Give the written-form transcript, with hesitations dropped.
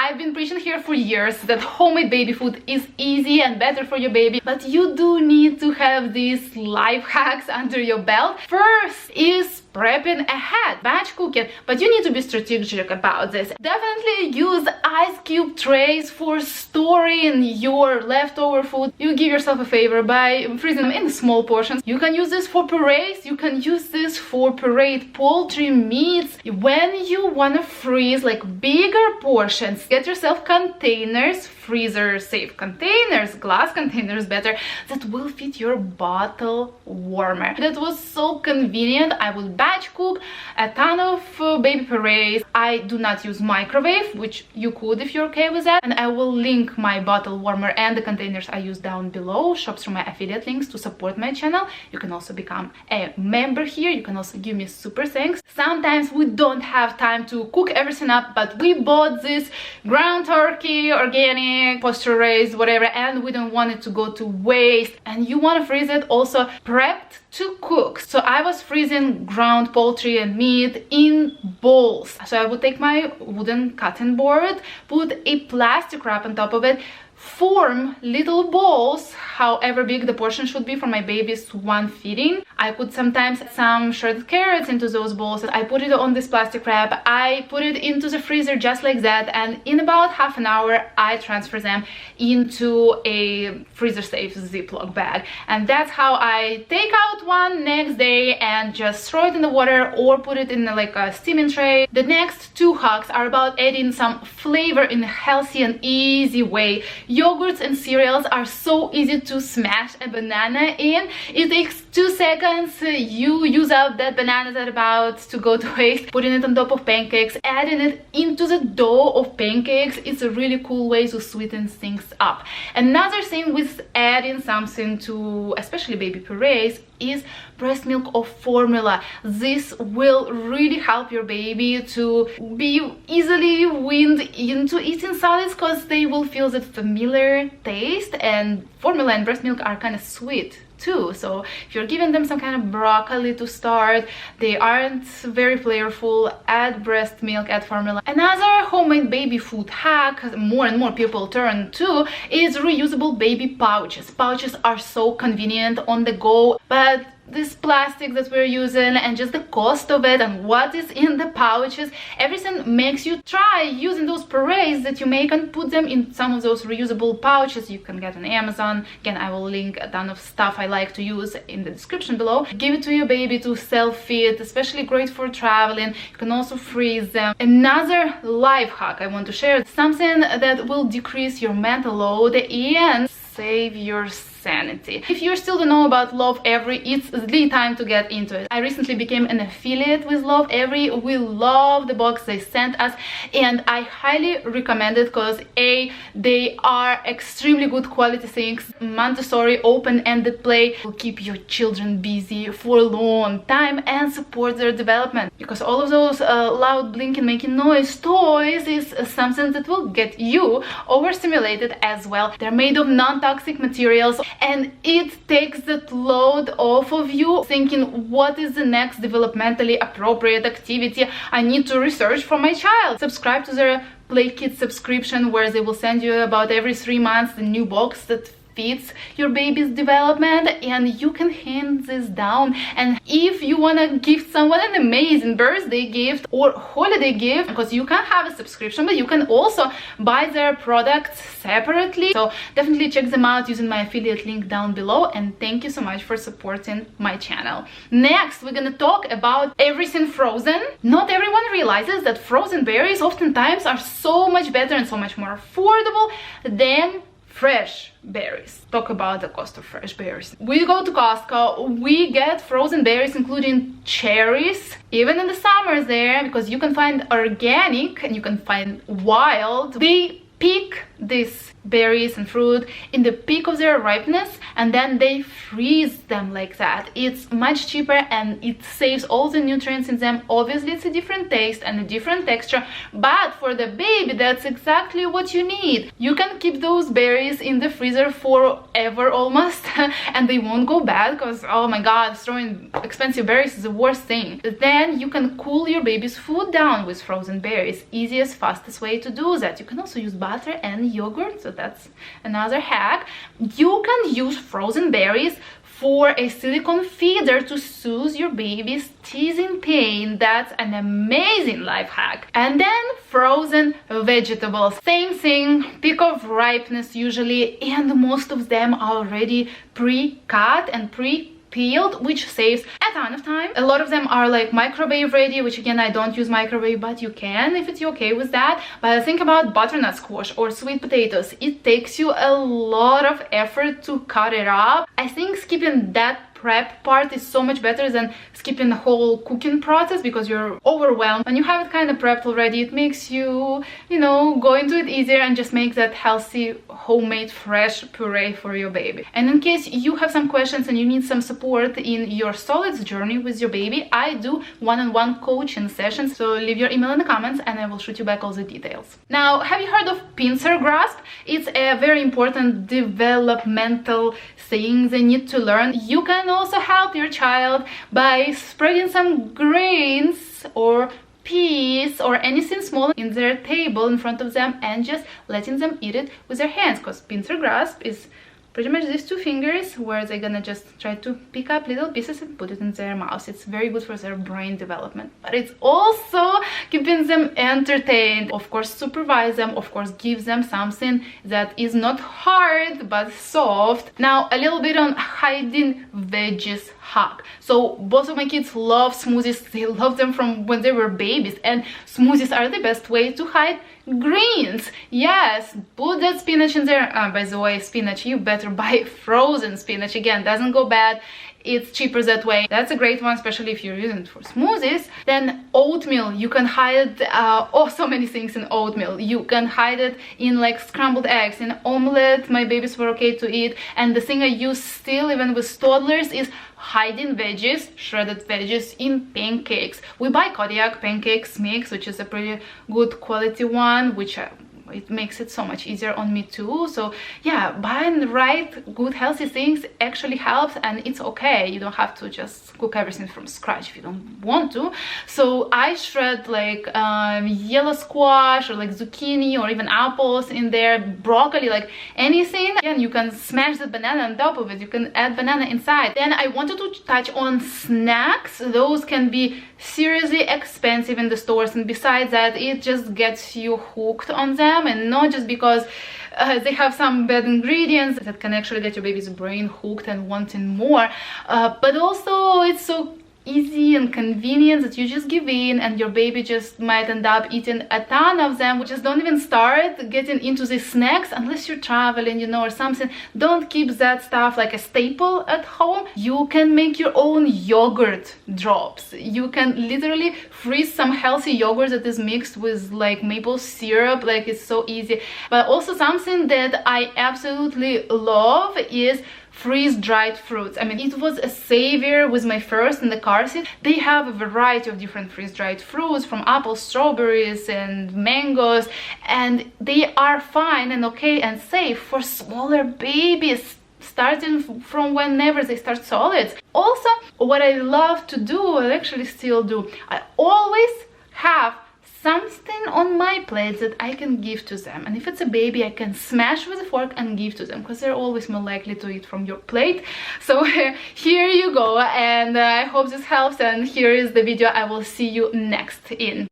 I've been preaching here for years that homemade baby food is easy and better for your baby, but you do need to have these life hacks under your belt. First is prepping ahead, batch cooking, but you need to be strategic about this. Definitely use ice cube trays for storing your leftover food. You give yourself a favor by freezing them in small portions. You can use this for purees, you can use this for pureed poultry meats. When you want to freeze like bigger portions, get yourself containers, freezer safe containers, glass containers better, that will fit your bottle warmer. That was so convenient. I would batch cook a ton of baby purees. I do not use microwave, which you could if you're okay with that, and I will link my bottle warmer and the containers I use down below. Shop through my affiliate links to support my channel. You can also become a member here. You can also give me super thanks. Sometimes we don't have time to cook everything up, but we bought this ground turkey, organic, pasture raised, whatever, and we don't want it to go to waste, and you want to freeze it also prepped to cook. So I was freezing ground poultry and meat in bowls. So I would take my wooden cutting board, put a plastic wrap on top of it, form little balls, however big the portion should be for my baby's one feeding. I put sometimes some shredded carrots into those balls. I put it on this plastic wrap. I put it into the freezer just like that, and in about half an hour I transfer them into a freezer safe Ziploc bag. And that's how I take out one next day and just throw it in the water or put it in like a steaming tray. The next two hacks are about adding some flavor in a healthy and easy way. Yogurts and cereals are so easy to smash a banana in. It takes 2 seconds. You use up that banana that's about to go to waste. Putting it on top of pancakes, adding it into the dough of pancakes. It's a really cool way to sweeten things up. Another thing with adding something to especially baby purees is breast milk or formula. This will really help your baby to be easily weaned into eating solids, because they will feel that familiar taste, and formula and breast milk are kind of sweet too. So if you're giving them some kind of broccoli to start, they aren't very flavorful, add breast milk, add formula. Another homemade baby food hack more and more people turn to is reusable baby pouches. Pouches are so convenient on the go, but this plastic that we're using and just the cost of it and what is in the pouches, everything makes you try using those purees that you make and put them in some of those reusable pouches you can get on Amazon. Again, I will link a ton of stuff I like to use in the description below. Give it to your baby to self-feed, especially great for traveling. You can also freeze them. Another life hack I want to share, something that will decrease your mental load and save your sanity. If you still don't know about Love Every, it's the time to get into it. I recently became an affiliate with Love Every. We love the box they sent us, and I highly recommend it because they are extremely good quality things. Montessori open-ended play will keep your children busy for a long time and support their development, because all of those loud blinking making noise toys is something that will get you overstimulated as well. They're made of non-toxic materials, and it takes that load off of you thinking, what is the next developmentally appropriate activity I need to research for my child. Subscribe to their Play Kids subscription, where they will send you about every 3 months the new box that fits your baby's development, and you can hand this down. And if you want to gift someone an amazing birthday gift or holiday gift, because you can have a subscription, but you can also buy their products separately. So definitely check them out using my affiliate link down below, and thank you so much for supporting my channel. Next, we're gonna talk about everything frozen. Not everyone realizes that frozen berries oftentimes are so much better and so much more affordable than fresh berries. Talk about the cost of fresh berries. We go to Costco, we get frozen berries including cherries, even in the summers there, because you can find organic and you can find wild. They pick these berries and fruit in the peak of their ripeness, and then they freeze them like that. It's much cheaper and it saves all the nutrients in them. Obviously it's a different taste and a different texture, but for the baby that's exactly what you need. You can keep those berries in the freezer forever almost and they won't go bad, because oh my god, throwing expensive berries is the worst thing. Then you can cool your baby's food down with frozen berries. Easiest, fastest way to do that. You can also use butter and yogurt, so that's another hack. You can use frozen berries for a silicone feeder to soothe your baby's teething pain. That's an amazing life hack. And then frozen vegetables, same thing, peak of ripeness usually, and most of them are already pre-cut and pre-peeled, which saves a ton of time. A lot of them are like microwave ready, which again, I don't use microwave, but you can if it's okay with that. But think about butternut squash or sweet potatoes. It takes you a lot of effort to cut it up. I think skipping that prep part is so much better than skipping the whole cooking process, because you're overwhelmed. When you have it kind of prepped already, it makes you, you know, go into it easier and just make that healthy homemade fresh puree for your baby. And in case you have some questions and you need some support in your solids journey with your baby, I do one-on-one coaching sessions, so leave your email in the comments and I will shoot you back all the details. Now, have you heard of pincer grasp? It's a very important developmental thing they need to learn. You can also help your child by spreading some grains or peas or anything small in their table in front of them and just letting them eat it with their hands, because pincer grasp is pretty much these two fingers where they're gonna just try to pick up little pieces and put it in their mouth. It's very good for their brain development, but it's also keeping them entertained. Of course, supervise them, of course, give them something that is not hard but soft. Now, a little bit on hiding veggies hack. So both of my kids love smoothies. They love them from when they were babies, and smoothies are the best way to hide greens. Yes, put that spinach in there. By the way, spinach, you better buy frozen spinach. Again, doesn't go bad. It's cheaper that way. That's a great one, especially if you're using it for smoothies. Then oatmeal, you can hide oh, so many things in oatmeal. You can hide it in like scrambled eggs, in omelette. My babies were okay to eat. And the thing I use still even with toddlers is hiding veggies, shredded veggies, in pancakes. We buy Kodiak pancakes mix, which is a pretty good quality one, which it makes it so much easier on me too. So yeah, buying the right good healthy things actually helps, and it's okay. You don't have to just cook everything from scratch if you don't want to. So I shred like yellow squash or like zucchini or even apples in there, broccoli, like anything. And you can smash the banana on top of it. You can add banana inside. Then I wanted to touch on snacks. Those can be seriously expensive in the stores, and besides that, it just gets you hooked on them. And not just because they have some bad ingredients that can actually get your baby's brain hooked and wanting more, but also it's so easy and convenient that you just give in, and your baby just might end up eating a ton of them. Just don't even start getting into these snacks unless you're traveling, you know, or something. Don't keep that stuff like a staple at home. You can make your own yogurt drops. You can literally freeze some healthy yogurt that is mixed with like maple syrup. Like, it's so easy. But also something that I absolutely love is freeze-dried fruits. I mean, it was a savior with my first in the car seat. They have a variety of different freeze-dried fruits, from apples, strawberries, and mangoes, and they are fine and okay and safe for smaller babies, starting from whenever they start solids. Also, what I love to do, I actually still do, I always have something on my plate that I can give to them, and if it's a baby, I can smash with a fork and give to them, because they're always more likely to eat from your plate. So here you go, and I hope this helps, and here is the video I will see you next in.